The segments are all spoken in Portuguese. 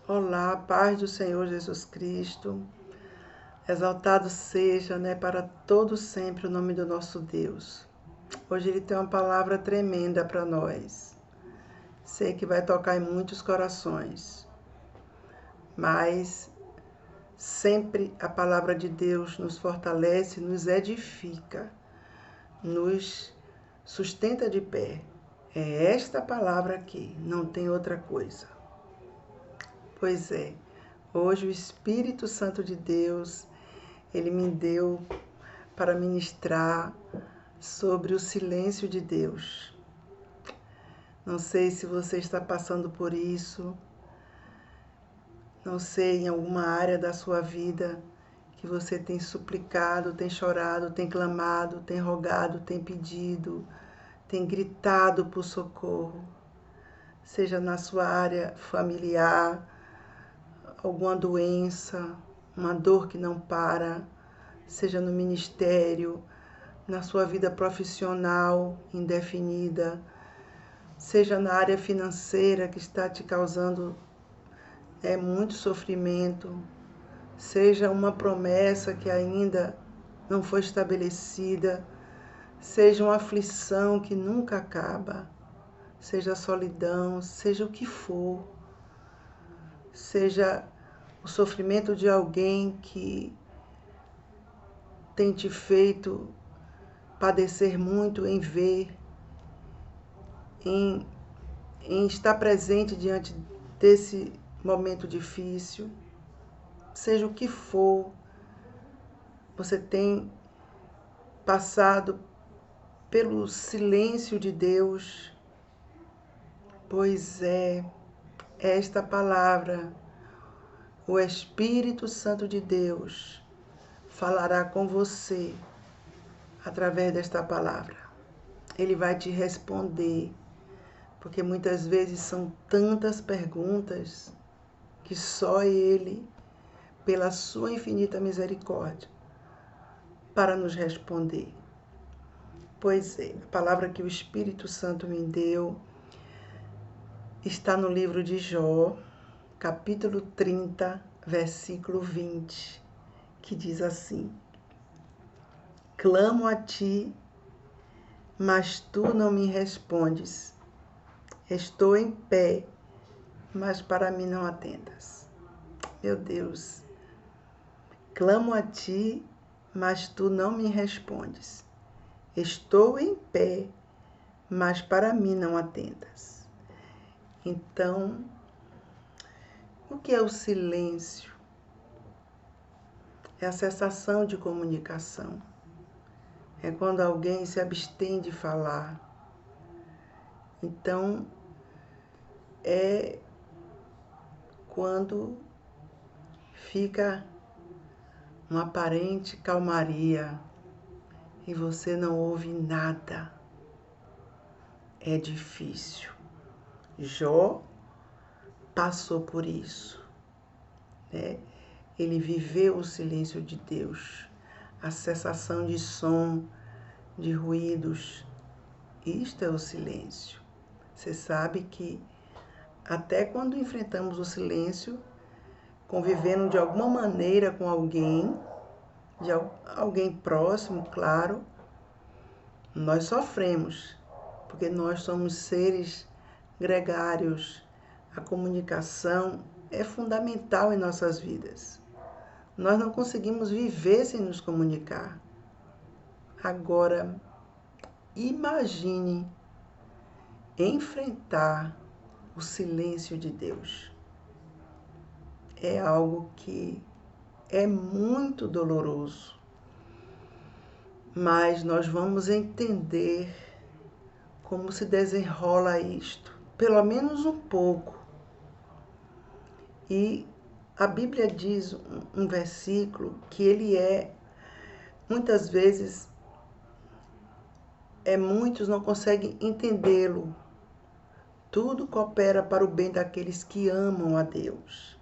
Olá, paz do Senhor Jesus Cristo. Exaltado seja, para todo sempre o nome do nosso Deus. Hoje ele tem uma palavra tremenda para nós. Sei que vai tocar em muitos corações, mas sempre a palavra de Deus nos fortalece, nos edifica, nos sustenta de pé. É esta palavra aqui, não tem outra coisa. Pois é, hoje o Espírito Santo de Deus, ele me deu para ministrar sobre o silêncio de Deus. Não sei se você está passando por isso, não sei em alguma área da sua vida que você tem suplicado, tem chorado, tem clamado, tem rogado, tem pedido, tem gritado por socorro, seja na sua área familiar, alguma doença, uma dor que não para, seja no ministério, na sua vida profissional indefinida, seja na área financeira que está te causando muito sofrimento, seja uma promessa que ainda não foi estabelecida, seja uma aflição que nunca acaba, seja solidão, seja o que for, seja o sofrimento de alguém que tem te feito padecer muito em ver, em estar presente diante desse momento difícil, seja o que for, você tem passado pelo silêncio de Deus. Pois é, esta palavra, o Espírito Santo de Deus falará com você através desta palavra. Ele vai te responder, porque muitas vezes são tantas perguntas que só Ele, pela sua infinita misericórdia, para nos responder. Pois é, a palavra que o Espírito Santo me deu está no livro de Jó, capítulo 30, versículo 20, que diz assim: Clamo a ti, mas tu não me respondes. Estou em pé, mas para mim não atendas. Meu Deus, clamo a ti, mas tu não me respondes. Estou em pé, mas para mim não atendas. Então, o que é o silêncio? É a cessação de comunicação. É quando alguém se abstém de falar. Então, é quando fica uma aparente calmaria e você não ouve nada. É difícil. Jó passou por isso, né? Ele viveu o silêncio de Deus, a cessação de som, de ruídos. Isto é o silêncio. Você sabe que até quando enfrentamos o silêncio, convivendo de alguma maneira com alguém, de alguém próximo, claro, nós sofremos, porque nós somos seres gregários. A comunicação é fundamental em nossas vidas. Nós não conseguimos viver sem nos comunicar. Agora, imagine enfrentar o silêncio de Deus. É algo que é muito doloroso, mas nós vamos entender como se desenrola isto, pelo menos um pouco. E a Bíblia diz um versículo que ele muitas vezes, muitos não conseguem entendê-lo. Tudo coopera para o bem daqueles que amam a Deus.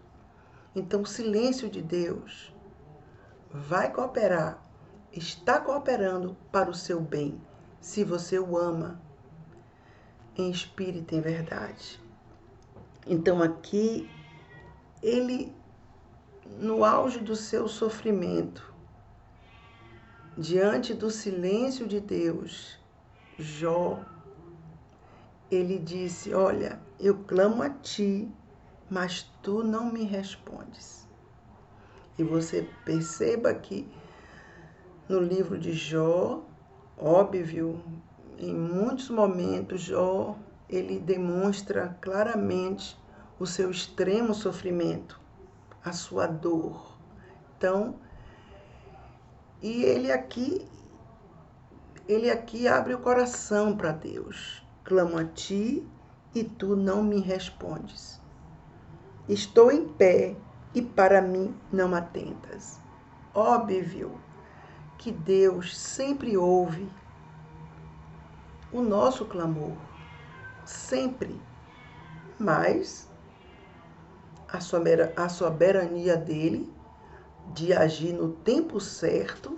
Então, o silêncio de Deus vai cooperar, está cooperando para o seu bem, se você o ama em espírito e em verdade. Então, aqui ele, no auge do seu sofrimento, diante do silêncio de Deus, Jó, ele disse: olha, eu clamo a ti, mas tu não me respondes. E você perceba que no livro de Jó, óbvio, em muitos momentos, Jó, ele demonstra claramente o seu extremo sofrimento, a sua dor. Então, e ele aqui abre o coração para Deus. Clamo a ti e tu não me respondes. Estou em pé e para mim não atentas. Óbvio que Deus sempre ouve o nosso clamor, sempre, mas a soberania dele de agir no tempo certo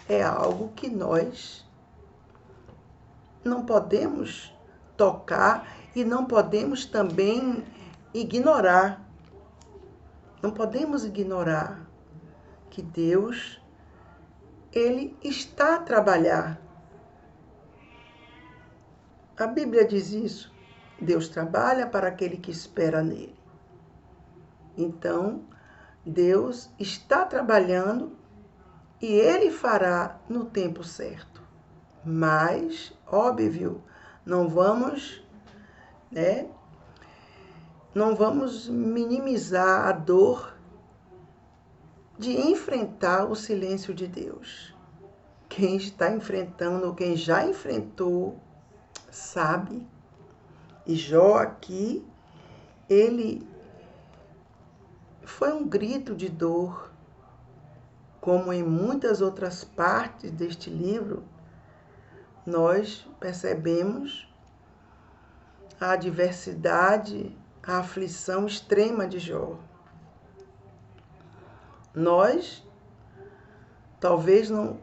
é algo que nós não podemos tocar e não podemos também ignorar. Não podemos ignorar que Deus, ele está a trabalhar. A Bíblia diz isso. Deus trabalha para aquele que espera nele. Então, Deus está trabalhando e ele fará no tempo certo. Mas, óbvio, não vamos minimizar a dor de enfrentar o silêncio de Deus. Quem está enfrentando, quem já enfrentou, sabe. E Jó aqui, ele foi um grito de dor, como em muitas outras partes deste livro, nós percebemos a adversidade, a aflição extrema de Jó. Nós talvez não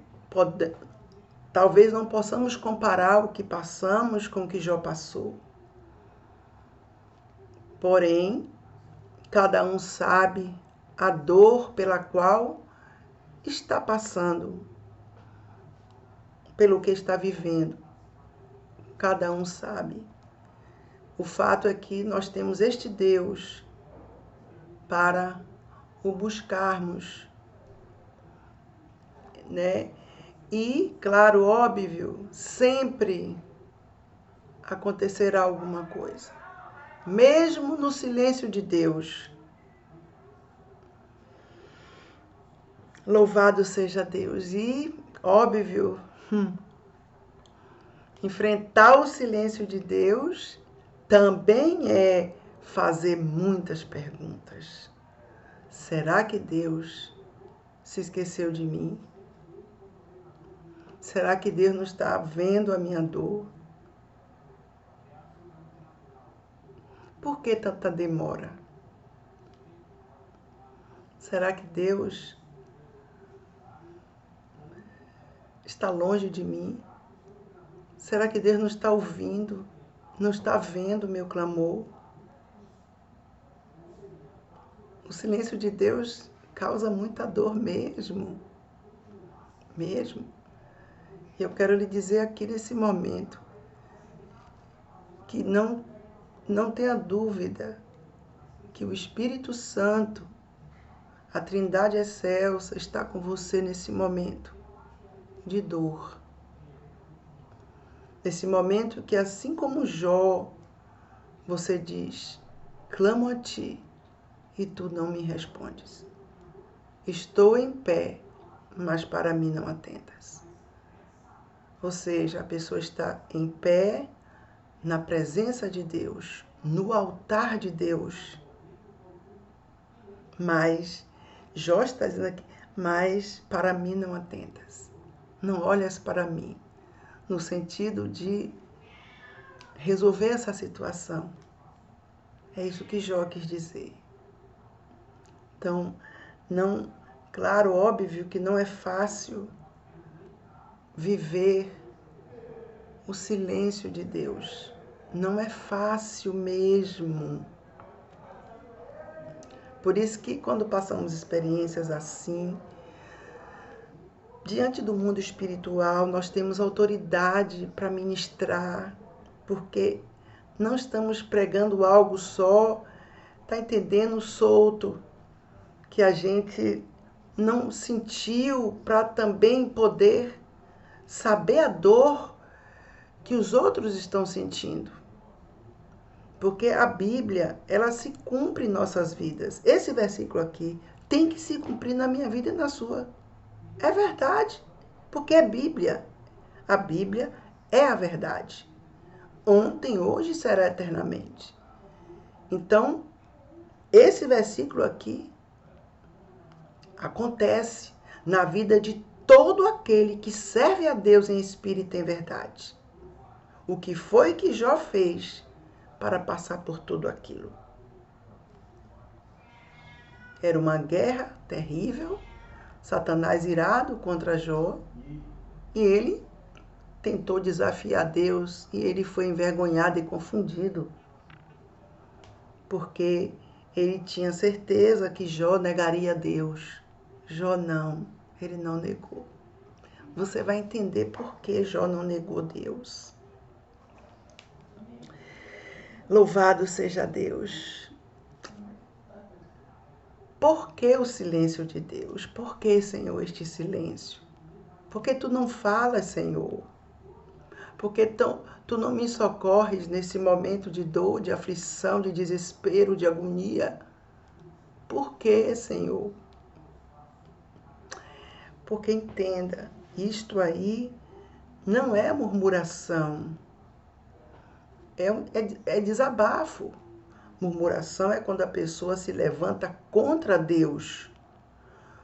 possamos comparar o que passamos com o que Jó passou. Porém, cada um sabe a dor pela qual está passando, pelo que está vivendo. Cada um sabe. O fato é que nós temos este Deus para o buscarmos, né? E, claro, óbvio, sempre acontecerá alguma coisa. Mesmo no silêncio de Deus. Louvado seja Deus. E, óbvio, enfrentar o silêncio de Deus também é fazer muitas perguntas. Será que Deus se esqueceu de mim? Será que Deus não está vendo a minha dor? Por que tanta demora? Será que Deus está longe de mim? Será que Deus não está ouvindo, não está vendo o meu clamor? O silêncio de Deus causa muita dor mesmo. Mesmo. E eu quero lhe dizer aqui nesse momento que não tenha dúvida que o Espírito Santo, a Trindade Excelsa, está com você nesse momento de dor. Nesse momento que, assim como Jó, você diz: clamo a ti e tu não me respondes. Estou em pé, mas para mim não atentas. Ou seja, a pessoa está em pé na presença de Deus, no altar de Deus. Mas Jó está dizendo aqui: mas para mim não atentas. Não olhas para mim, no sentido de resolver essa situação. É isso que Jó quis dizer. Então, claro, óbvio que não é fácil viver o silêncio de Deus. Não é fácil mesmo. Por isso que quando passamos experiências assim, diante do mundo espiritual, nós temos autoridade para ministrar, porque não estamos pregando algo só, tá entendendo, solto, que a gente não sentiu, para também poder saber a dor que os outros estão sentindo. Porque a Bíblia, ela se cumpre em nossas vidas. Esse versículo aqui tem que se cumprir na minha vida e na sua. É verdade, porque é Bíblia. A Bíblia é a verdade. Ontem, hoje e será eternamente. Então, esse versículo aqui acontece na vida de todo aquele que serve a Deus em espírito e em verdade. O que foi que Jó fez para passar por tudo aquilo? Era uma guerra terrível, Satanás irado contra Jó, e ele tentou desafiar Deus e ele foi envergonhado e confundido, porque ele tinha certeza que Jó negaria a Deus. Jó não, ele não negou. Você vai entender por que Jó não negou Deus. Louvado seja Deus. Por que o silêncio de Deus? Por que, Senhor, este silêncio? Por que tu não falas, Senhor? Por que tu não me socorres nesse momento de dor, de aflição, de desespero, de agonia? Por que, Senhor? Porque entenda, isto aí não é murmuração, é desabafo. Murmuração é quando a pessoa se levanta contra Deus,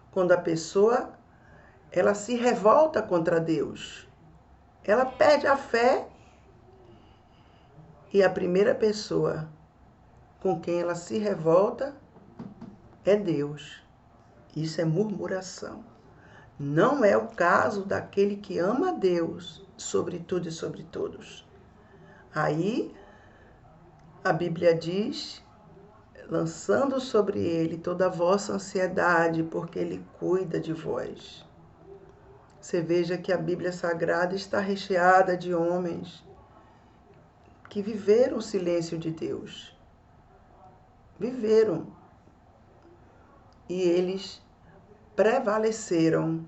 quando a pessoa ela se revolta contra Deus, ela perde a fé e a primeira pessoa com quem ela se revolta é Deus. Isso é murmuração. Não é o caso daquele que ama a Deus sobre tudo e sobre todos. Aí a Bíblia diz, lançando sobre ele toda a vossa ansiedade, porque ele cuida de vós. Você veja que a Bíblia Sagrada está recheada de homens que viveram o silêncio de Deus. Viveram. E eles prevaleceram.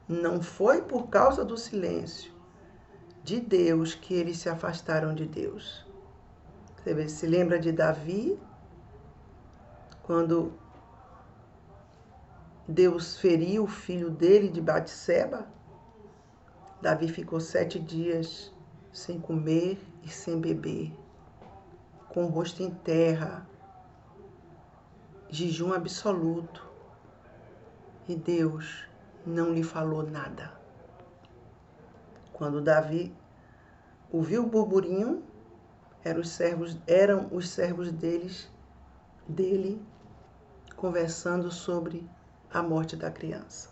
Não foi por causa do silêncio de Deus que eles se afastaram de Deus. Você se lembra de Davi? Quando Deus feriu o filho dele de Batseba, Davi ficou 7 dias sem comer e sem beber, com o rosto em terra, jejum absoluto. E Deus não lhe falou nada. Quando Davi ouviu o burburinho, eram os servos dele conversando sobre a morte da criança.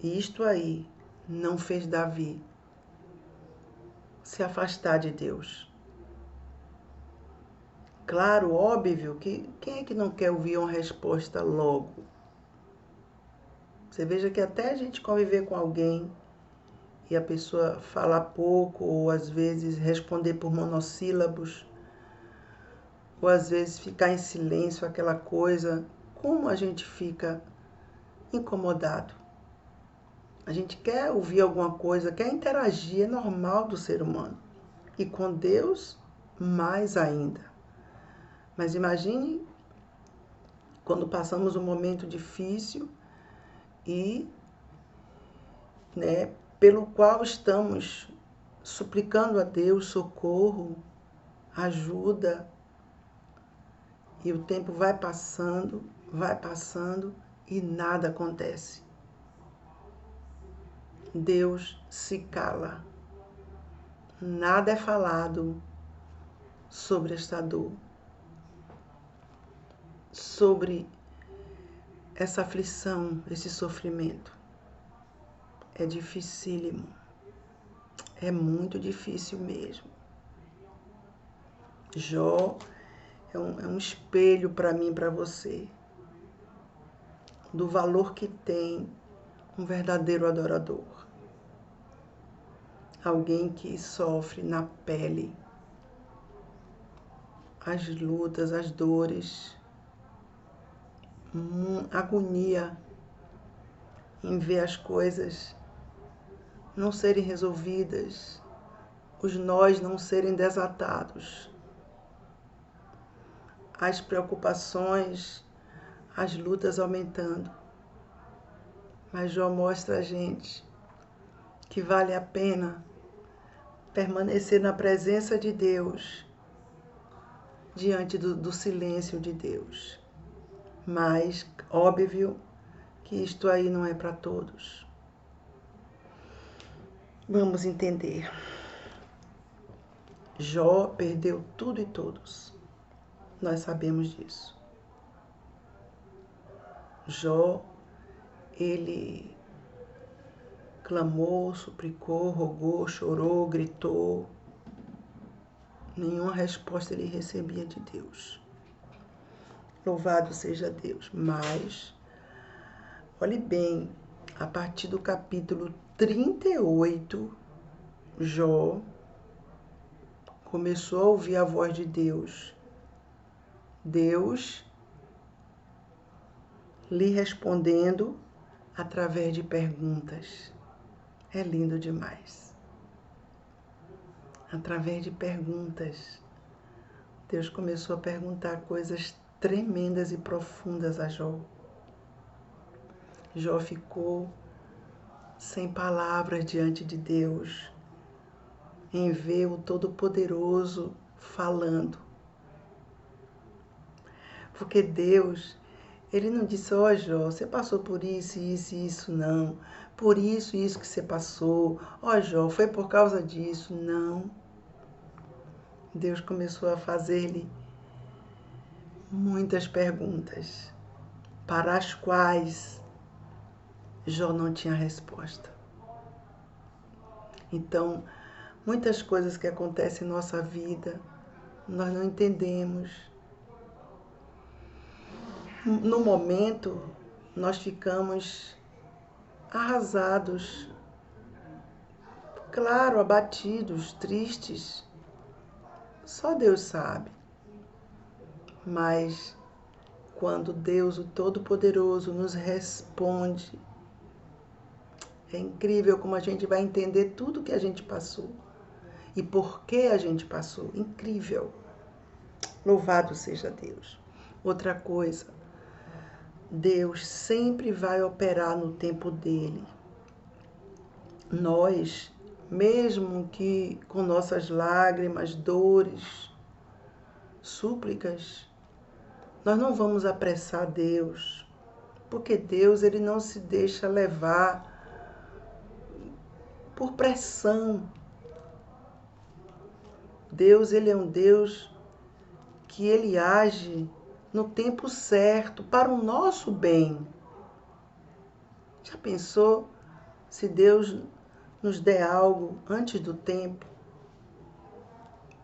E isto aí não fez Davi se afastar de Deus. Claro, óbvio, que quem é que não quer ouvir uma resposta logo? Você veja que até a gente conviver com alguém e a pessoa falar pouco, ou às vezes responder por monossílabos, ou às vezes ficar em silêncio, aquela coisa, como a gente fica incomodado. A gente quer ouvir alguma coisa, quer interagir, é normal do ser humano. E com Deus, mais ainda. Mas imagine quando passamos um momento difícil e, pelo qual estamos suplicando a Deus socorro, ajuda, e o tempo vai passando e nada acontece. Deus se cala. Nada é falado sobre esta dor, sobre essa aflição, esse sofrimento. É dificílimo. É muito difícil mesmo. Jó é um espelho para mim e para você, do valor que tem um verdadeiro adorador. Alguém que sofre na pele as lutas, as dores, agonia em ver as coisas não serem resolvidas, os nós não serem desatados, as preocupações, as lutas aumentando. Mas Jó mostra a gente que vale a pena permanecer na presença de Deus, diante do silêncio de Deus. Mas, óbvio, que isto aí não é para todos. Vamos entender. Jó perdeu tudo e todos. Nós sabemos disso. Jó, ele clamou, suplicou, rogou, chorou, gritou. Nenhuma resposta ele recebia de Deus. Louvado seja Deus. Mas, olhe bem, a partir do capítulo 38, Jó começou a ouvir a voz de Deus. Deus lhe respondendo através de perguntas. É lindo demais. Através de perguntas, Deus começou a perguntar coisas tremendas e profundas a Jó. Jó ficou sem palavras diante de Deus, em ver o Todo-Poderoso falando. Porque Deus, Ele não disse, ó Jó, você passou por isso, isso e isso, não. Por isso e isso que você passou. Ó Jó, foi por causa disso, não. Deus começou a fazer-lhe muitas perguntas, para as quais Jó não tinha resposta. Então, muitas coisas que acontecem em nossa vida, nós não entendemos. No momento, nós ficamos arrasados, claro, abatidos, tristes. Só Deus sabe. Mas quando Deus, o Todo-Poderoso, nos responde, é incrível como a gente vai entender tudo que a gente passou e por que a gente passou. Incrível. Louvado seja Deus. Outra coisa, Deus sempre vai operar no tempo dele. Nós, mesmo que com nossas lágrimas, dores, súplicas, nós não vamos apressar Deus, porque Deus, ele não se deixa levar por pressão. Deus, ele é um Deus que ele age no tempo certo, para o nosso bem. Já pensou se Deus nos der algo antes do tempo?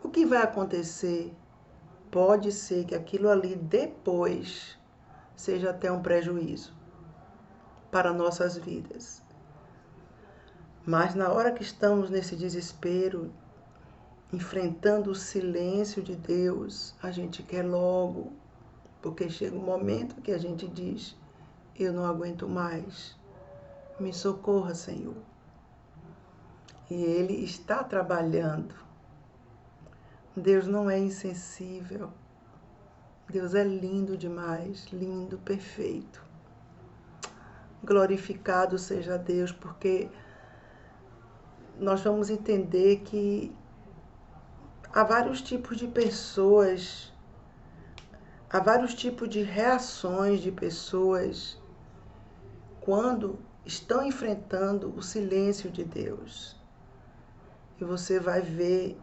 O que vai acontecer? Pode ser que aquilo ali depois seja até um prejuízo para nossas vidas. Mas na hora que estamos nesse desespero, enfrentando o silêncio de Deus, a gente quer logo, porque chega um momento que a gente diz, eu não aguento mais, me socorra, Senhor. E Ele está trabalhando. Deus não é insensível. Deus é lindo demais, lindo, perfeito. Glorificado seja Deus, porque nós vamos entender que há vários tipos de pessoas, há vários tipos de reações de pessoas quando estão enfrentando o silêncio de Deus. E você vai ver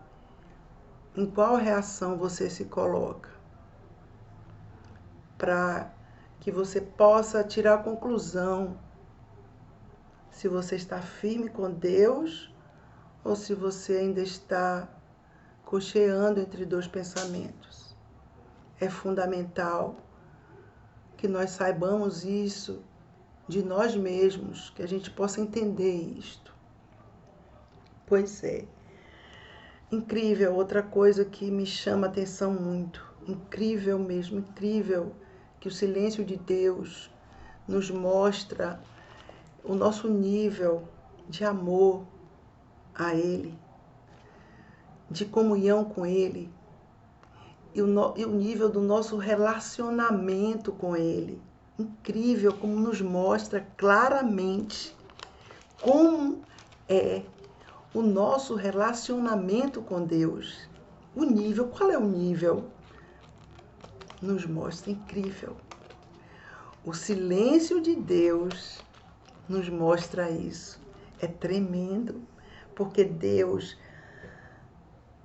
em qual reação você se coloca, para que você possa tirar a conclusão se você está firme com Deus ou se você ainda está cocheando entre dois pensamentos. é fundamental que nós saibamos isso de nós mesmos, que a gente possa entender isto. Pois é. Incrível, outra coisa que me chama a atenção muito, incrível mesmo, incrível, que o silêncio de Deus nos mostra o nosso nível de amor a Ele, de comunhão com Ele, e o nível do nosso relacionamento com Ele. Incrível como nos mostra claramente como é o nosso relacionamento com Deus. O nível, qual é o nível? Nos mostra incrível. O silêncio de Deus nos mostra isso. É tremendo, porque Deus,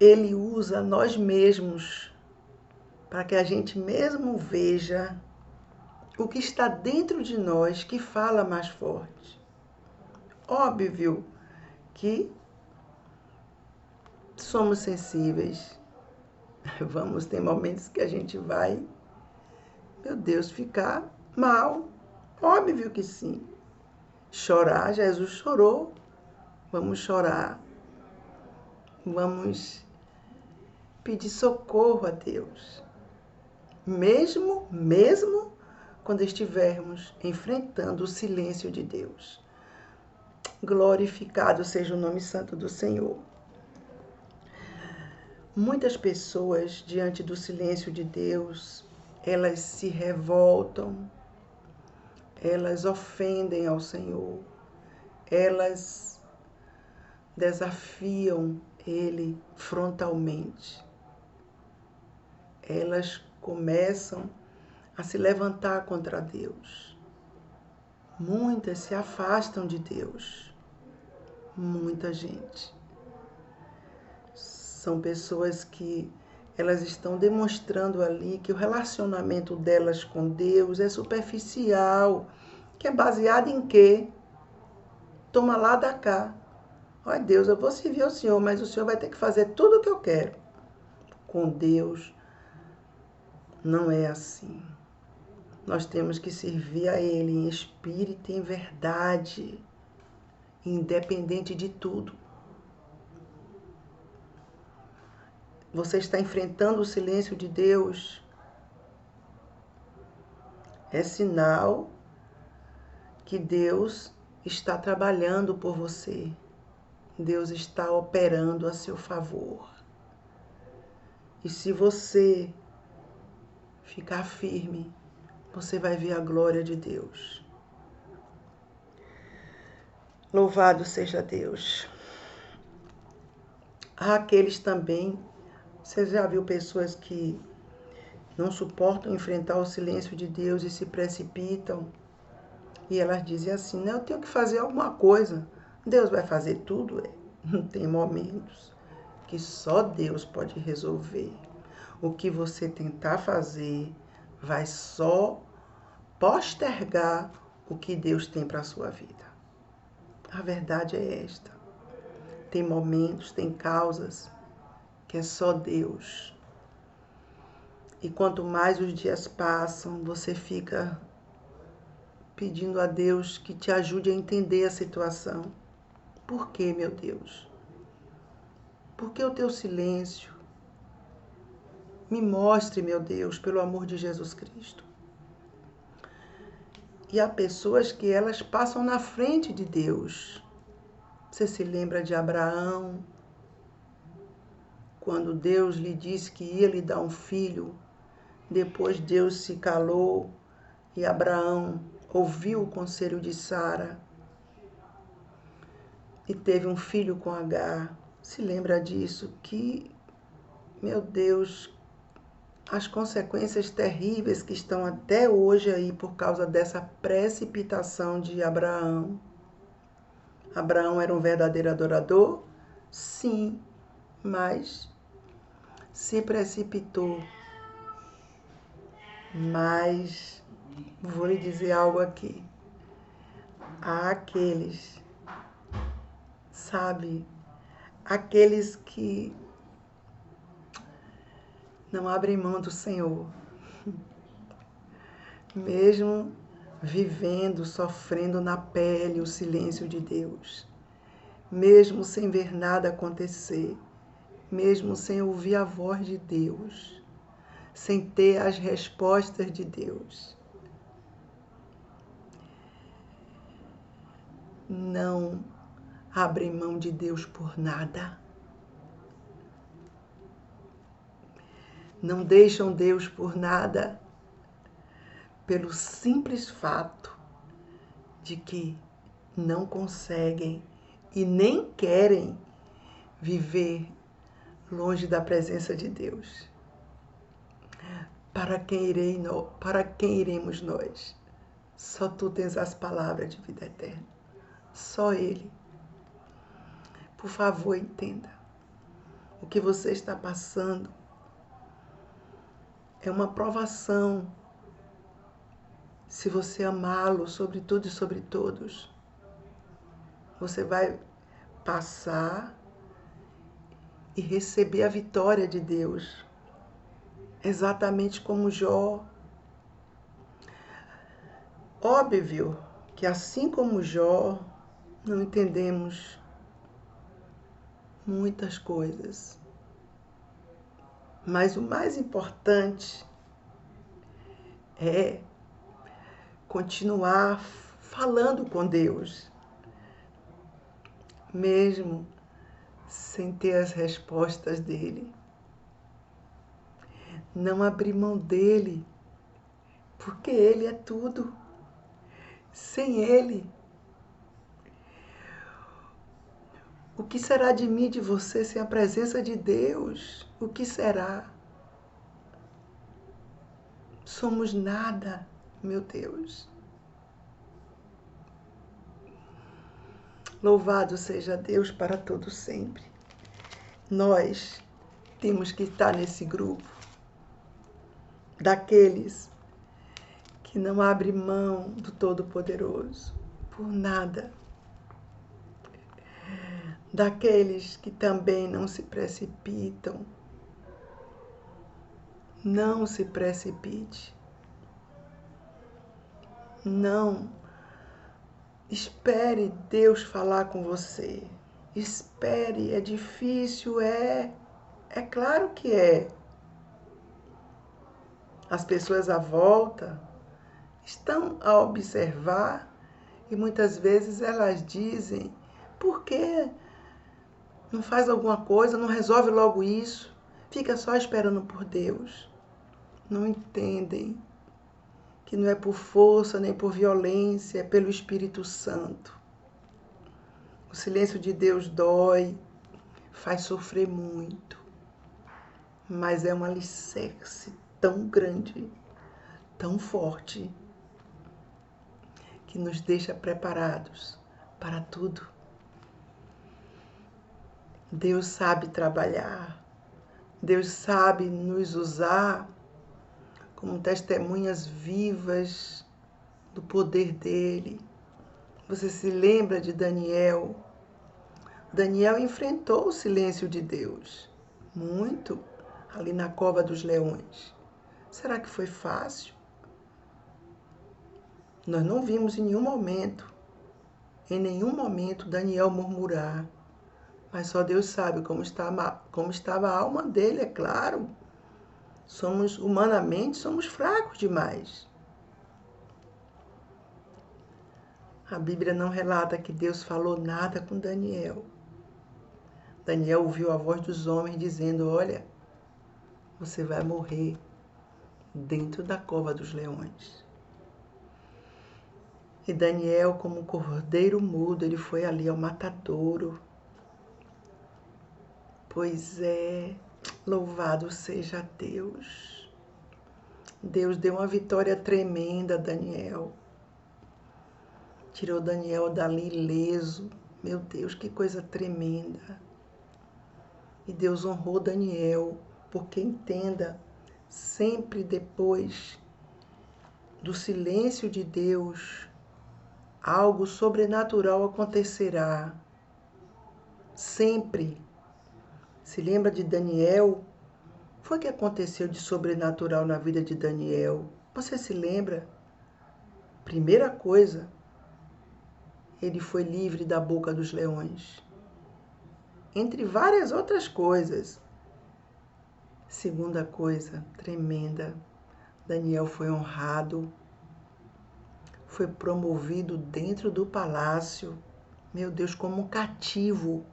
Ele usa nós mesmos para que a gente mesmo veja o que está dentro de nós que fala mais forte. Óbvio que somos sensíveis. Vamos ter momentos que a gente vai, meu Deus, ficar mal. Óbvio que sim. Chorar, Jesus chorou. Vamos chorar. Vamos pedir socorro a Deus. Mesmo quando estivermos enfrentando o silêncio de Deus. Glorificado seja o nome santo do Senhor. Muitas pessoas, diante do silêncio de Deus, elas se revoltam, elas ofendem ao Senhor, elas desafiam Ele frontalmente. Elas começam a se levantar contra Deus. Muitas se afastam de Deus. Muita gente. São pessoas que elas estão demonstrando ali que o relacionamento delas com Deus é superficial, que é baseado em quê? Toma lá da cá. Olha, Deus, eu vou servir ao Senhor, mas o Senhor vai ter que fazer tudo o que eu quero. Com Deus não é assim. Nós temos que servir a Ele em espírito e em verdade, independente de tudo. Você está enfrentando o silêncio de Deus? É sinal que Deus está trabalhando por você. Deus está operando a seu favor. E se você ficar firme, você vai ver a glória de Deus. Louvado seja Deus. Há aqueles também, você já viu pessoas que não suportam enfrentar o silêncio de Deus e se precipitam? E elas dizem assim, eu tenho que fazer alguma coisa. Deus vai fazer tudo? Tem momentos que só Deus pode resolver. O que você tentar fazer vai só postergar o que Deus tem para a sua vida. A verdade é esta. Tem momentos, tem causas que é só Deus. E quanto mais os dias passam, você fica pedindo a Deus que te ajude a entender a situação. Por que, meu Deus? Por que o teu silêncio? Me mostre, meu Deus, pelo amor de Jesus Cristo. E há pessoas que elas passam na frente de Deus. Você se lembra de Abraão? Quando Deus lhe disse que ia lhe dar um filho, depois Deus se calou e Abraão ouviu o conselho de Sara e teve um filho com Agar. Se lembra disso? Que, meu Deus, as consequências terríveis que estão até hoje aí por causa dessa precipitação de Abraão. Abraão era um verdadeiro adorador? Sim, mas se precipitou. Mas vou lhe dizer algo aqui. Há aqueles, sabe, aqueles que não abrem mão do Senhor. Mesmo vivendo, sofrendo na pele o silêncio de Deus. Mesmo sem ver nada acontecer. Mesmo sem ouvir a voz de Deus. Sem ter as respostas de Deus. Não abrem mão de Deus por nada. Não deixam Deus por nada, pelo simples fato de que não conseguem e nem querem viver longe da presença de Deus. Para quem iremos nós? Só tu tens as palavras de vida eterna. Só Ele. Por favor, entenda. O que você está passando é uma provação. Se você amá-lo sobre tudo e sobre todos, você vai passar e receber a vitória de Deus. Exatamente como Jó. Óbvio que assim como Jó, não entendemos muitas coisas. Mas o mais importante é continuar falando com Deus, mesmo sem ter as respostas dele. Não abrir mão dele, porque ele é tudo. Sem ele, o que será de mim e de você sem a presença de Deus? O que será? Somos nada, meu Deus. Louvado seja Deus para todo sempre. Nós temos que estar nesse grupo daqueles que não abrem mão do Todo-Poderoso por nada. Daqueles que também não se precipitam. Não se precipite. Não espere Deus falar com você. Espere, é difícil, é claro que é. As pessoas à volta estão a observar e muitas vezes elas dizem: por que não faz alguma coisa, não resolve logo isso? Fica só esperando por Deus. Não entendem que não é por força nem por violência, é pelo Espírito Santo. O silêncio de Deus dói, faz sofrer muito, mas é um alicerce tão grande, tão forte, que nos deixa preparados para tudo. Deus sabe trabalhar, Deus sabe nos usar como testemunhas vivas do poder dele. Você se lembra de Daniel? Daniel enfrentou o silêncio de Deus, muito, ali na cova dos leões. Será que foi fácil? Nós não vimos em nenhum momento Daniel murmurar. Mas só Deus sabe como estava a alma dele, é claro. Humanamente, somos fracos demais. A Bíblia não relata que Deus falou nada com Daniel. Daniel ouviu a voz dos homens dizendo: olha, você vai morrer dentro da cova dos leões. E Daniel, como um cordeiro mudo, ele foi ali ao matadouro. Pois é, louvado seja Deus. Deus deu uma vitória tremenda a Daniel. Tirou Daniel dali ileso. Meu Deus, que coisa tremenda. E Deus honrou Daniel, porque entenda, sempre depois do silêncio de Deus, algo sobrenatural acontecerá. Sempre. Se lembra de Daniel? foi que aconteceu de sobrenatural na vida de Daniel? Você se lembra? Primeira coisa, ele foi livre da boca dos leões. Entre várias outras coisas. Segunda coisa tremenda, Daniel foi honrado, foi promovido dentro do palácio. Meu Deus, como um cativo.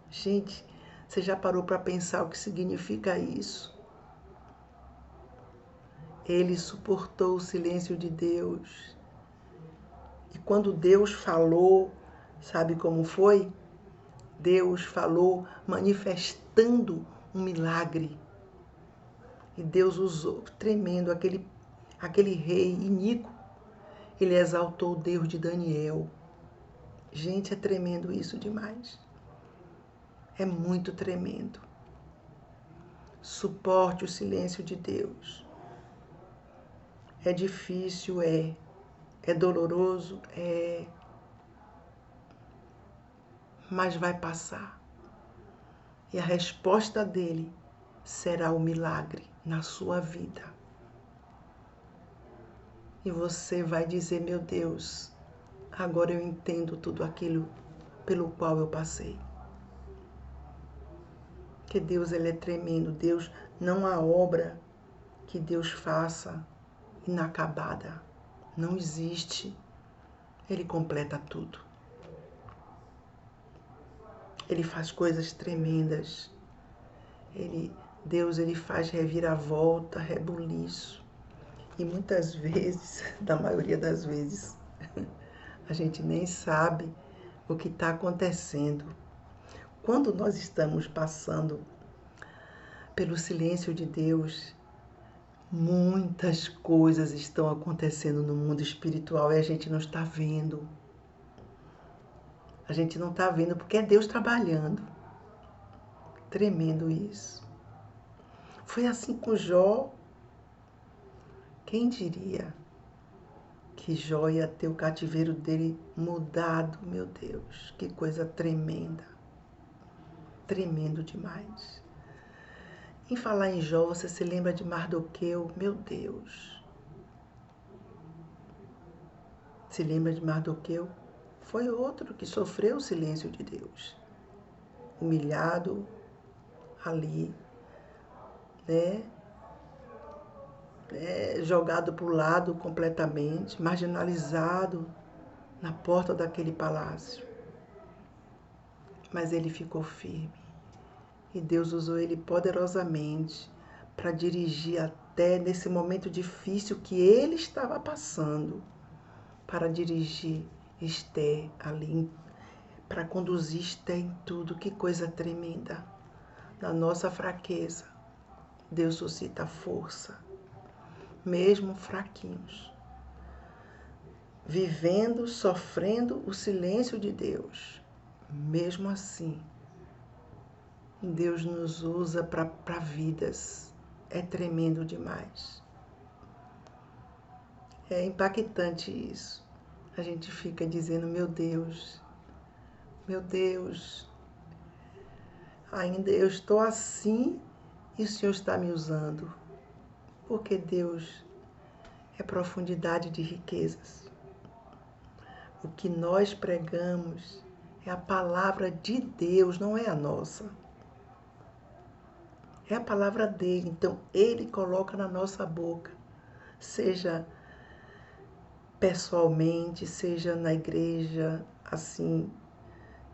Gente, você já parou para pensar o que significa isso? Ele suportou o silêncio de Deus. E quando Deus falou, sabe como foi? Deus falou manifestando um milagre. E Deus usou, tremendo, aquele rei iníquo. Ele exaltou o Deus de Daniel. Gente, é tremendo isso demais. É muito tremendo. Suporte o silêncio de Deus. É difícil, é. É doloroso, é. Mas vai passar. E a resposta dele será o milagre na sua vida. E você vai dizer, meu Deus, agora eu entendo tudo aquilo pelo qual eu passei. Que Deus, ele é tremendo. Deus, não há obra que Deus faça inacabada. Não existe. Ele completa tudo. Ele faz coisas tremendas. Deus, ele faz reviravolta, rebuliço. E muitas vezes, da maioria das vezes, a gente nem sabe o que está acontecendo. Quando nós estamos passando pelo silêncio de Deus, muitas coisas estão acontecendo no mundo espiritual e a gente não está vendo. A gente não está vendo porque é Deus trabalhando. Tremendo isso. Foi assim com Jó. Quem diria que Jó ia ter o cativeiro dele mudado? Meu Deus, que coisa tremenda. Tremendo demais. Em falar em Jó, você se lembra de Mardoqueu? Meu Deus. Se lembra de Mardoqueu? Foi outro que sofreu o silêncio de Deus. Humilhado ali, né? Jogado para o lado completamente, marginalizado na porta daquele palácio. Mas ele ficou firme. E Deus usou ele poderosamente para dirigir até nesse momento difícil que ele estava passando, para dirigir Esther ali, para conduzir Esther em tudo. Que coisa tremenda. Na nossa fraqueza, Deus suscita força, mesmo fraquinhos, vivendo, sofrendo o silêncio de Deus. Mesmo assim, Deus nos usa para vidas. É tremendo demais. É impactante isso. A gente fica dizendo, meu Deus, ainda eu estou assim e o Senhor está me usando. Porque Deus é profundidade de riquezas. O que nós pregamos é a palavra de Deus, não é a nossa. É a palavra dele, então ele coloca na nossa boca, seja pessoalmente, seja na igreja, assim,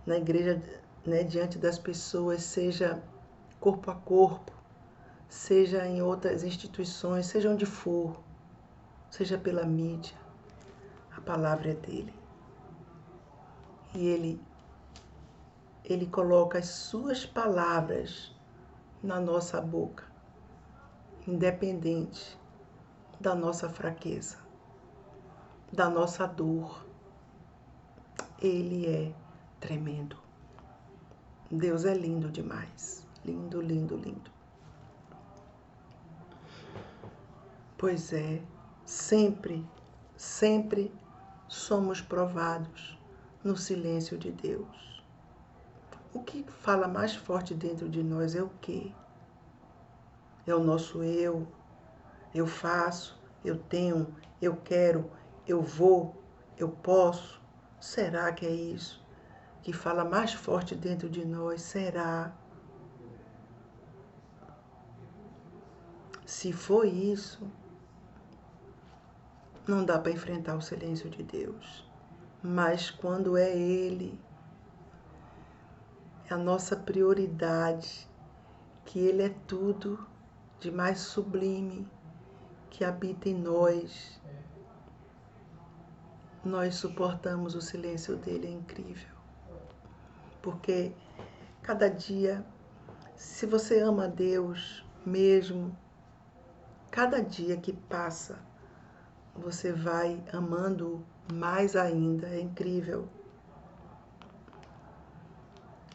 na igreja, né, diante das pessoas, seja corpo a corpo, seja em outras instituições, seja onde for, seja pela mídia, a palavra é dele. E ele coloca as suas palavras na nossa boca, independente da nossa fraqueza, da nossa dor. Ele é tremendo. Deus é lindo demais. Lindo, lindo, lindo. Pois é, sempre, sempre somos provados no silêncio de Deus. O que fala mais forte dentro de nós é o quê? É o nosso eu faço, eu tenho, eu quero, eu vou, eu posso. Será que é isso que fala mais forte dentro de nós? Será? Se for isso, não dá para enfrentar o silêncio de Deus. Mas quando é Ele, é a nossa prioridade, que Ele é tudo de mais sublime que habita em nós, nós suportamos o silêncio dele, é incrível. Porque cada dia, se você ama a Deus mesmo, cada dia que passa, você vai amando mais ainda, é incrível.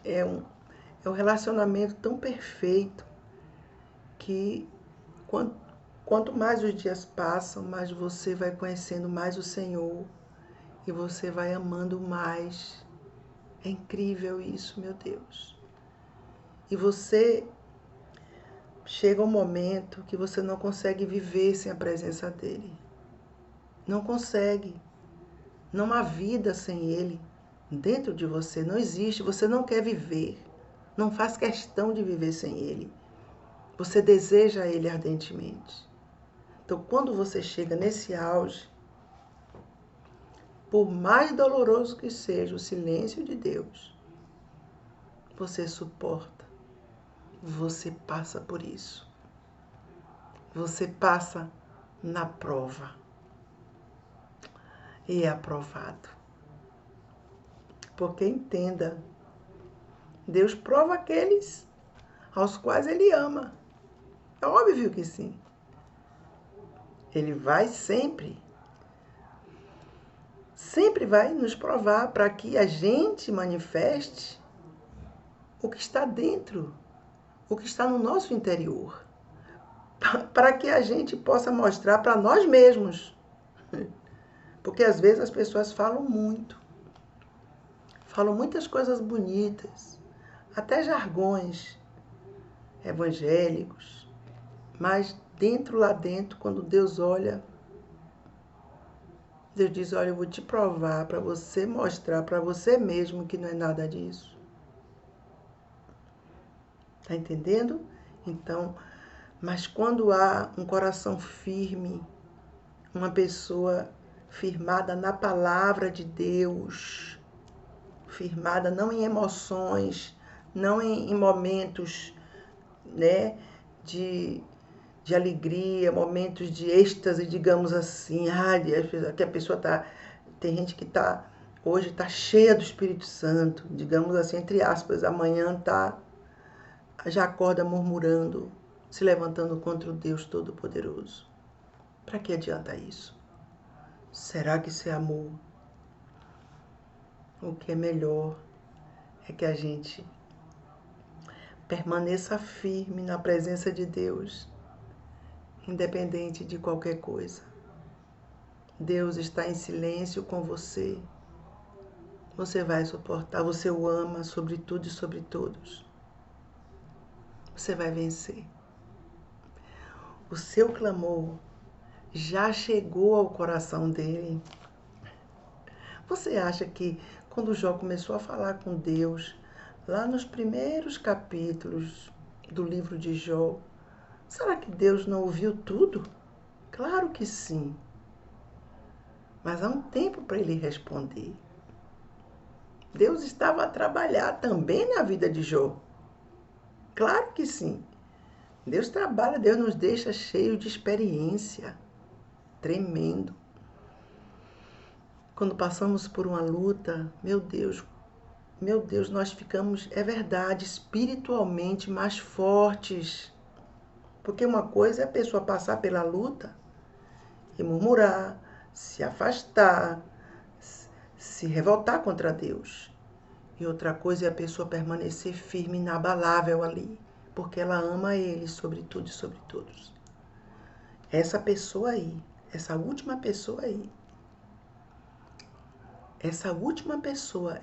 É um relacionamento tão perfeito que quanto mais os dias passam, mais você vai conhecendo mais o Senhor e você vai amando mais. É incrível isso, meu Deus. E você chega um momento que você não consegue viver sem a presença dele. Não consegue. Não há vida sem ele. Dentro de você não existe. Você não quer viver. Não faz questão de viver sem ele. Você deseja ele ardentemente. Então, quando você chega nesse auge, por mais doloroso que seja o silêncio de Deus, você suporta. Você passa por isso. Você passa na prova e é aprovado. Porque entenda, Deus prova aqueles aos quais Ele ama. É óbvio que sim. Ele vai sempre vai nos provar para que a gente manifeste o que está dentro, o que está no nosso interior. Para que a gente possa mostrar para nós mesmos. Porque às vezes as pessoas falam muitas coisas bonitas, até jargões evangélicos, mas lá dentro, quando Deus olha, Deus diz, olha, eu vou te provar para você mostrar para você mesmo que não é nada disso. Tá entendendo? Então, mas quando há um coração firme, uma pessoa firmada na palavra de Deus, firmada não em emoções, não em momentos, né, de alegria, momentos de êxtase, digamos assim, que a pessoa tá, tem gente que hoje tá cheia do Espírito Santo, digamos assim, entre aspas, amanhã já acorda murmurando, se levantando contra o Deus Todo-Poderoso. Para que adianta isso? Será que isso é amor? O que é melhor é que a gente permaneça firme na presença de Deus, independente de qualquer coisa. Deus está em silêncio com você. Você vai suportar, você o ama sobre tudo e sobre todos. Você vai vencer. O seu clamor já chegou ao coração dele. Você acha que quando Jó começou a falar com Deus, lá nos primeiros capítulos do livro de Jó, será que Deus não ouviu tudo? Claro que sim. Mas há um tempo para ele responder. Deus estava a trabalhar também na vida de Jó. Claro que sim. Deus trabalha, Deus nos deixa cheios de experiência. Tremendo. Quando passamos por uma luta, meu Deus, nós ficamos, é verdade, espiritualmente mais fortes. Porque uma coisa é a pessoa passar pela luta e murmurar, se afastar, se revoltar contra Deus. E outra coisa é a pessoa permanecer firme, inabalável ali, porque ela ama Ele sobre tudo e sobre todos. Essa pessoa aí, essa última pessoa aí,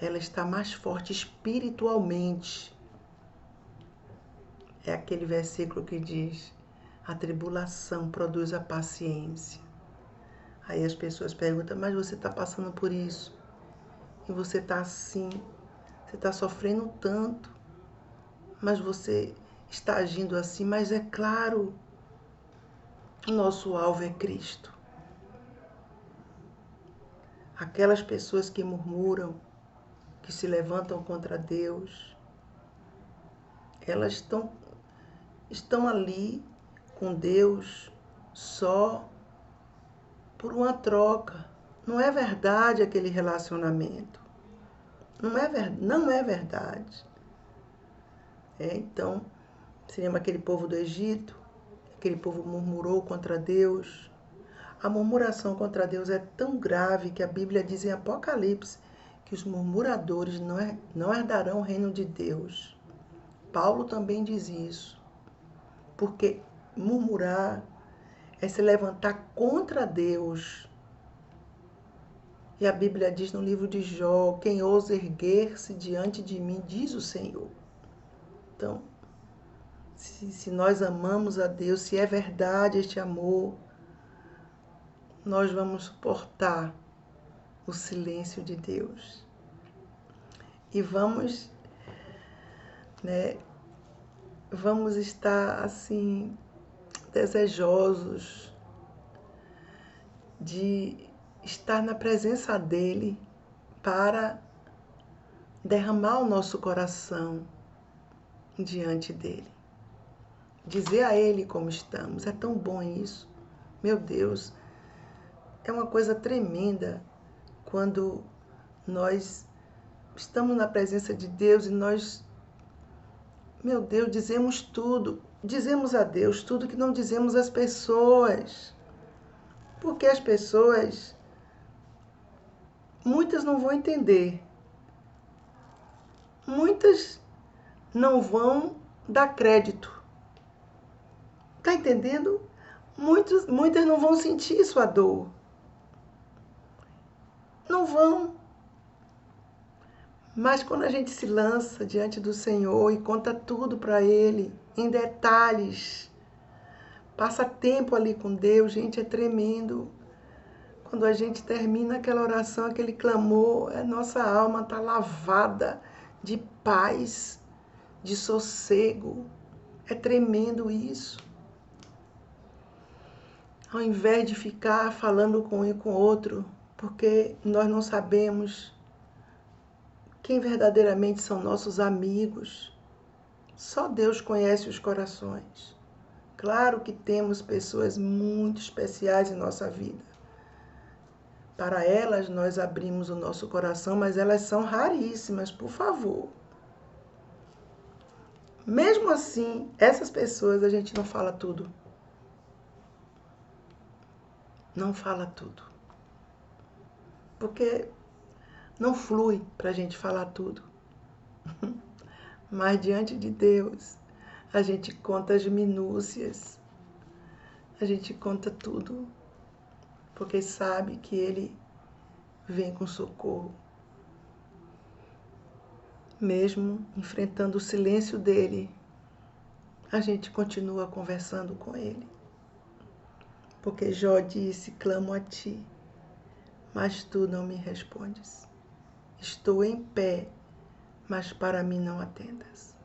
ela está mais forte espiritualmente. É aquele versículo que diz, A tribulação produz a paciência. Aí as pessoas perguntam, mas você está passando por isso? E você está assim, você está sofrendo tanto, mas você está agindo assim. Mas é claro, o nosso alvo é Cristo. Aquelas pessoas que murmuram, que se levantam contra Deus, elas estão ali com Deus só por uma troca. Não é verdade aquele relacionamento. Não é verdade. Então, se lembra aquele povo do Egito? Aquele povo murmurou contra Deus. A murmuração contra Deus é tão grave que a Bíblia diz em Apocalipse que os murmuradores não herdarão o reino de Deus. Paulo também diz isso. Porque murmurar é se levantar contra Deus. E a Bíblia diz no livro de Jó, quem ousa erguer-se diante de mim, diz o Senhor. Então, se nós amamos a Deus, se é verdade este amor, nós vamos suportar o silêncio de Deus. E vamos estar assim, desejosos de estar na presença dEle para derramar o nosso coração diante dEle. Dizer a Ele como estamos. É tão bom isso. Meu Deus, é uma coisa tremenda quando nós estamos na presença de Deus e nós, meu Deus, dizemos tudo. Dizemos a Deus tudo que não dizemos às pessoas. Porque as pessoas, muitas não vão entender. Muitas não vão dar crédito. Tá entendendo? Muitas não vão sentir sua dor. Não vão. Mas quando a gente se lança diante do Senhor e conta tudo para Ele, em detalhes, passa tempo ali com Deus, gente, é tremendo. Quando a gente termina aquela oração, aquele clamor, a nossa alma está lavada de paz, de sossego. É tremendo isso. Ao invés de ficar falando com um e com outro, porque nós não sabemos quem verdadeiramente são nossos amigos. Só Deus conhece os corações. Claro que temos pessoas muito especiais em nossa vida. Para elas nós abrimos o nosso coração, mas elas são raríssimas, por favor. Mesmo assim, essas pessoas a gente não fala tudo. Não fala tudo. Porque não flui para a gente falar tudo. Mas diante de Deus, a gente conta as minúcias. A gente conta tudo. Porque sabe que Ele vem com socorro. Mesmo enfrentando o silêncio dele, a gente continua conversando com Ele. Porque Jó disse, clamo a ti, mas tu não me respondes. Estou em pé, mas para mim não atendas.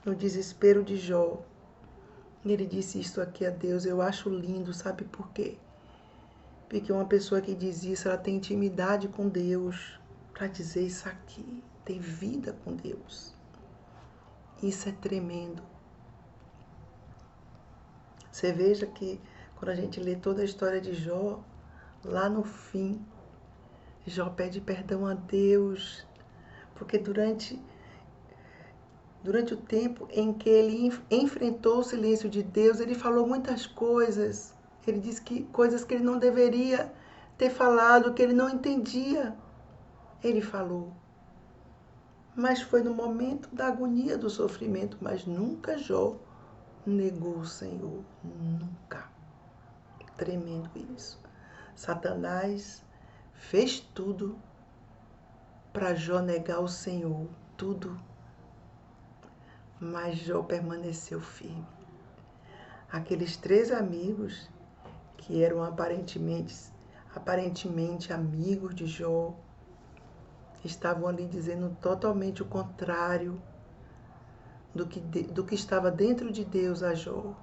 No desespero de Jó, ele disse isso aqui a Deus, eu acho lindo, sabe por quê? Porque uma pessoa que diz isso, ela tem intimidade com Deus para dizer isso aqui, tem vida com Deus. Isso é tremendo. Você veja que quando a gente lê toda a história de Jó, lá no fim, Jó pede perdão a Deus, porque durante o tempo em que ele enfrentou o silêncio de Deus, ele falou muitas coisas. Ele disse que coisas que ele não deveria ter falado, que ele não entendia. Ele falou. Mas foi no momento da agonia do sofrimento, mas nunca Jó negou o Senhor. Nunca. Tremendo isso. Satanás fez tudo para Jó negar o Senhor. Tudo. Mas Jó permaneceu firme. Aqueles 3 amigos que eram aparentemente amigos de Jó, estavam ali dizendo totalmente o contrário do que estava dentro de Deus a Jó.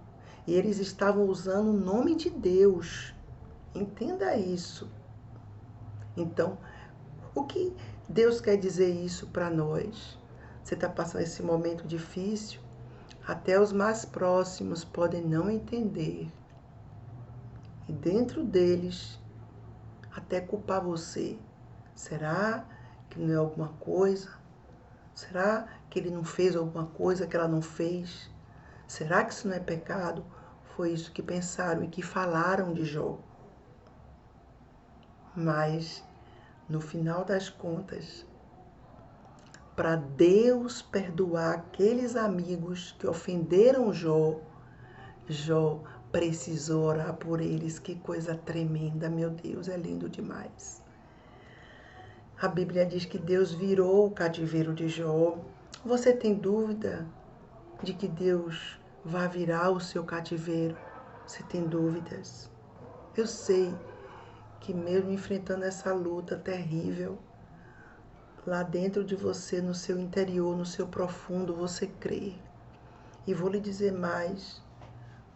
E eles estavam usando o nome de Deus. Entenda isso. Então, o que Deus quer dizer isso para nós? Você está passando esse momento difícil? Até os mais próximos podem não entender. E dentro deles, até culpar você. Será que não é alguma coisa? Será que ele não fez alguma coisa que ela não fez? Será que isso não é pecado? Foi isso que pensaram e que falaram de Jó. Mas, no final das contas, para Deus perdoar aqueles amigos que ofenderam Jó, Jó precisou orar por eles. Que coisa tremenda, meu Deus, é lindo demais. A Bíblia diz que Deus virou o cativeiro de Jó. Você tem dúvida de que Deus vai virar o seu cativeiro? Você tem dúvidas? Eu sei que mesmo enfrentando essa luta terrível, lá dentro de você, no seu interior, no seu profundo, você crê. E vou lhe dizer mais,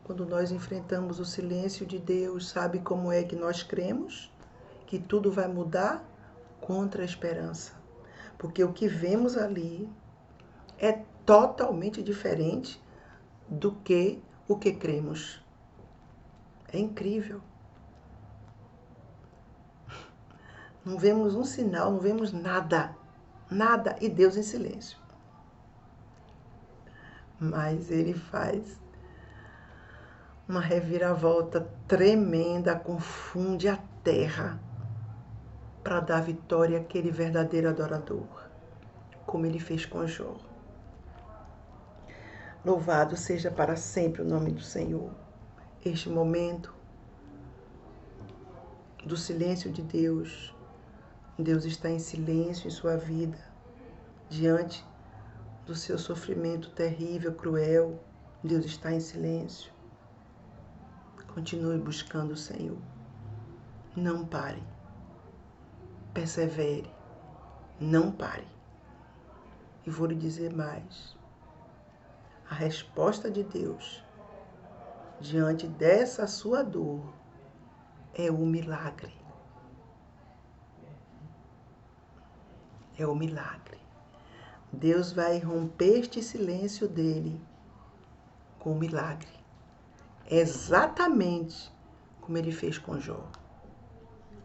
quando nós enfrentamos o silêncio de Deus, sabe como é que nós cremos? Que tudo vai mudar? Contra a esperança. Porque o que vemos ali é totalmente diferente do que o que cremos. É incrível. Não vemos um sinal, não vemos nada. Nada. E Deus em silêncio. Mas Ele faz uma reviravolta tremenda, confunde a terra para dar vitória àquele verdadeiro adorador, como Ele fez com Jó. Louvado seja para sempre o nome do Senhor. Este momento do silêncio de Deus, Deus está em silêncio em sua vida, diante do seu sofrimento terrível, cruel, Deus está em silêncio. Continue buscando o Senhor. Não pare. Persevere. Não pare. E vou lhe dizer mais. A resposta de Deus diante dessa sua dor é o milagre. É o milagre. Deus vai romper este silêncio dele com o milagre. Exatamente como ele fez com Jó.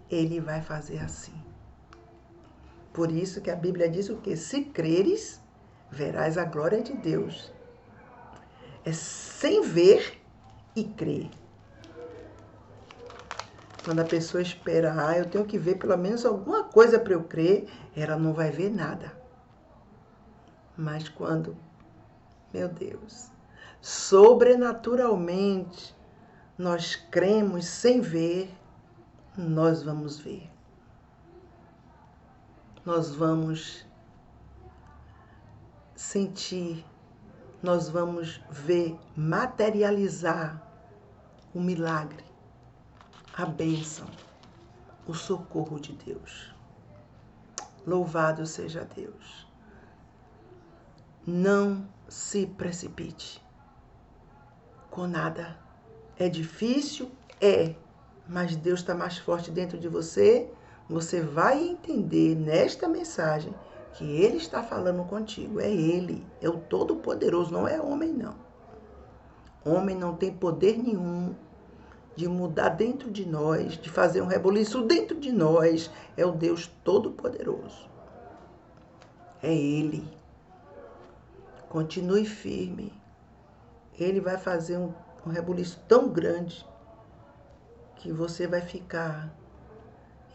Ele vai fazer assim. Por isso que a Bíblia diz o quê? Se creres, verás a glória de Deus. É sem ver e crer. Quando a pessoa espera, eu tenho que ver pelo menos alguma coisa para eu crer, ela não vai ver nada. Mas quando, meu Deus, sobrenaturalmente nós cremos sem ver, nós vamos ver. Nós vamos sentir, nós vamos ver materializar o milagre, a bênção, o socorro de Deus. Louvado seja Deus. Não se precipite com nada. É difícil? É. Mas Deus está mais forte dentro de você. Você vai entender nesta mensagem que Ele está falando contigo. É Ele. É o Todo-Poderoso. Não é homem, não. Homem não tem poder nenhum de mudar dentro de nós, de fazer um rebuliço dentro de nós. É o Deus Todo-Poderoso. É Ele. Continue firme. Ele vai fazer um rebuliço tão grande que você vai ficar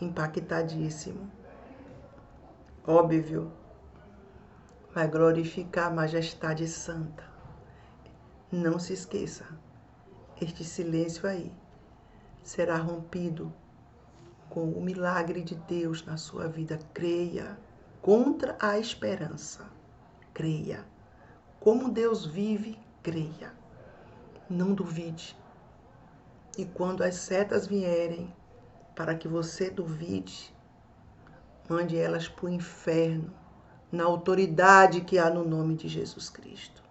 impactadíssimo. Óbvio, vai glorificar a majestade santa. Não se esqueça, este silêncio aí será rompido com o milagre de Deus na sua vida. Creia, contra a esperança. Creia. Como Deus vive, creia. Não duvide. E quando as setas vierem para que você duvide, mande elas para o inferno, na autoridade que há no nome de Jesus Cristo.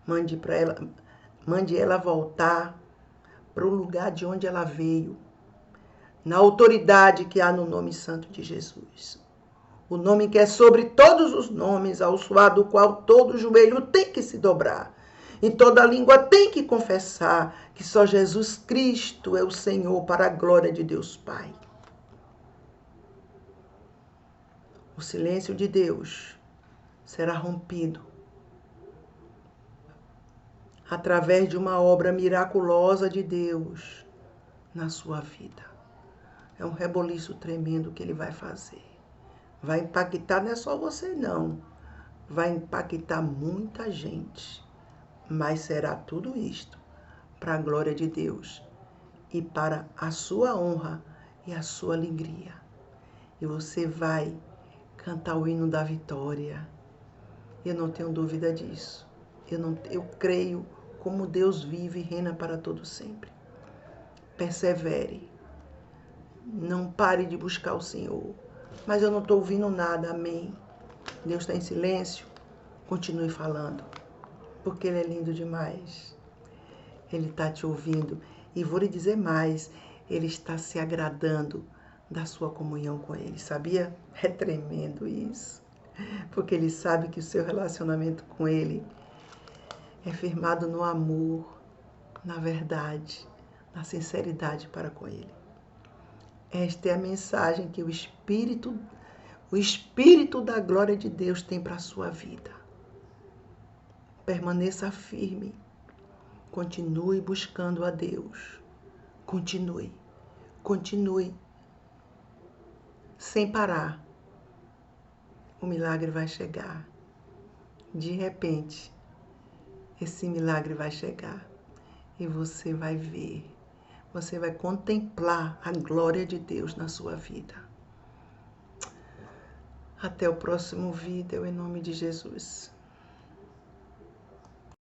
Mande ela voltar para o lugar de onde ela veio, na autoridade que há no nome santo de Jesus. O nome que é sobre todos os nomes, ao suar do qual todo joelho tem que se dobrar e toda língua tem que confessar que só Jesus Cristo é o Senhor, para a glória de Deus Pai. O silêncio de Deus será rompido através de uma obra miraculosa de Deus na sua vida. É um reboliço tremendo que Ele vai fazer. Vai impactar, não é só você não, vai impactar muita gente, mas será tudo isto para a glória de Deus e para a sua honra e a sua alegria. E você vai cantar o hino da vitória. Eu não tenho dúvida disso. Eu creio como Deus vive e reina para todo sempre. Persevere. Não pare de buscar o Senhor. Mas eu não estou ouvindo nada, amém. Deus está em silêncio. Continue falando, porque Ele é lindo demais. Ele está te ouvindo. E vou lhe dizer mais, Ele está se agradando da sua comunhão com Ele, sabia? É tremendo isso. Porque Ele sabe que o seu relacionamento com Ele é firmado no amor, na verdade, na sinceridade para com Ele. Esta é a mensagem que o Espírito da glória de Deus tem para a sua vida. Permaneça firme. Continue buscando a Deus. Continue. Sem parar. O milagre vai chegar. De repente, esse milagre vai chegar. E você vai ver. Você vai contemplar a glória de Deus na sua vida. Até o próximo vídeo, em nome de Jesus.